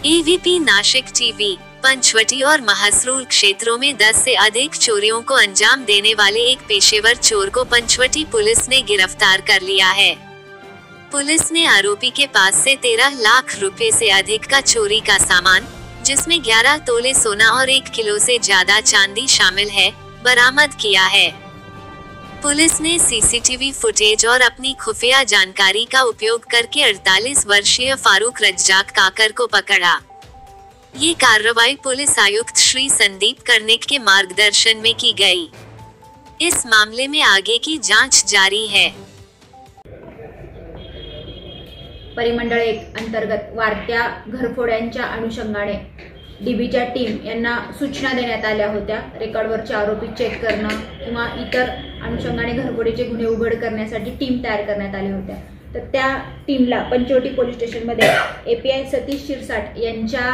AVP Nashik TV Panchavati और महासरूर क्षेत्रों में 10 से अधिक चोरियों को अंजाम देने वाले एक पेशेवर चोर को पंचवटी पुलिस ने गिरफ्तार कर लिया है। पुलिस ने आरोपी के पास से 13 लाख रुपए से अधिक का चोरी का सामान, जिसमें 11 तोले सोना और 1 किलो से ज्यादा चांदी शामिल है, बरामद किया है। पुलिस ने सीसीटीवी फुटेज और अपनी खुफिया जानकारी का उपयोग करके 48 वर्षीय फारूक रज्जाक काकर को पकड़ा। ये कार्रवाई पुलिस आयुक्त श्री संदीप कर्णिक के मार्गदर्शन में की गई। इस मामले में आगे की जांच जारी है। परिमंडळ 1 अंतर्गत वाढत्या घरफोड्यांच्या अनुषंगाने डीबीच्या टीम यांना सूचना देण्यात आल्या होत्या। रेकॉर्डवरचे आरोपी चेक करणं किंवा इतर अनुषंगाने घरफोडीचे गुन्हे उघड करण्यासाठी टीम तयार करण्यात आल्या होत्या। तर त्या टीमला पंचवटी पोलीस स्टेशनमध्ये एपीआय सतीश शिरसाट यांच्या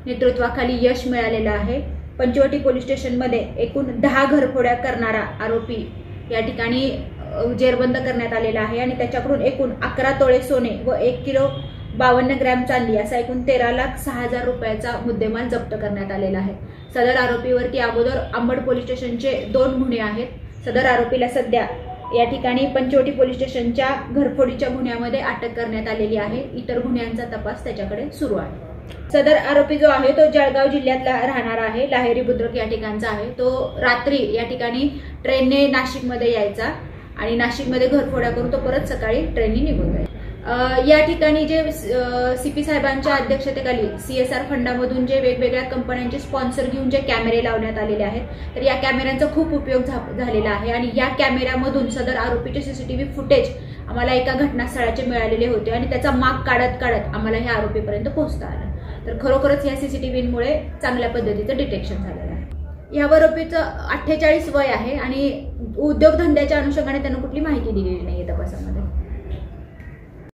नेतृत्वाखाली यश मिळालेलं आहे। पंचवटी पोलीस स्टेशनमध्ये एकूण 10 घरफोड्या करणारा आरोपी या ठिकाणी जेरबंद करण्यात आलेला आहे आणि त्याच्याकडून एकूण 11 तोळे सोने व 1 किलो 52 ग्रॅम चांदी असा एकूण 13,06,000 रुपयाचा मुद्देमाल जप्त करण्यात आलेला आहे। सदर आरोपीवरती अगोदर अंबड पोलीस स्टेशनचे 2 गुन्हे आहेत। सदर आरोपीला सध्या या ठिकाणी पंचवटी पोलीस स्टेशनच्या घरफोडीच्या गुन्ह्यामध्ये अटक करण्यात आलेली आहे। इतर गुन्ह्यांचा तपास त्याच्याकडे सुरू आहे। सदर आरोपी जो आहे तो जळगाव जिल्ह्यातला राहणारा आहे, लाहेरी बुद्रुक या ठिकाणचा आहे। तो रात्री या ठिकाणी ट्रेनने नाशिकमध्ये यायचा आणि नाशिकमध्ये घरफोड्या करून तो परत सकाळी ट्रेनने निघून जायचा। या ठिकाणी जे सीपी साहेबांच्या अध्यक्षतेखाली सीएसआर फंडामधून जे वेगवेगळ्या कंपन्यांचे स्पॉन्सर घेऊन जे कॅमेरे लावण्यात आलेले आहेत, तर या कॅमेऱ्यांचा खूप उपयोग झालेला आहे आणि या कॅमेऱ्यामधून सदर आरोपीचे सीसीटीव्ही फुटेज आम्हाला एका घटनास्थळाचे मिळालेले होते आणि त्याचा माग काढत आम्हाला ह्या आरोपीपर्यंत पोहोचता आलं। तर खरोखरच या सीसीटीव्हीमुळे चांगल्या पद्धतीचं डिटेक्शन झालेलं आहे। या आरोपीचं 48 वय आहे आणि उद्योगधंद्याच्या अनुषंगाने त्यांना कुठली माहिती दिलेली नाहीये तपासामध्ये।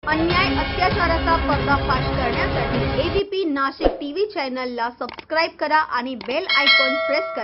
अन्याय अत्याचाराचा पर्दाफाश करण्यासाठी एबीपी नासिक टीव्ही चॅनलला सबस्क्राइब करा आणि बेल आयकॉन प्रेस करा।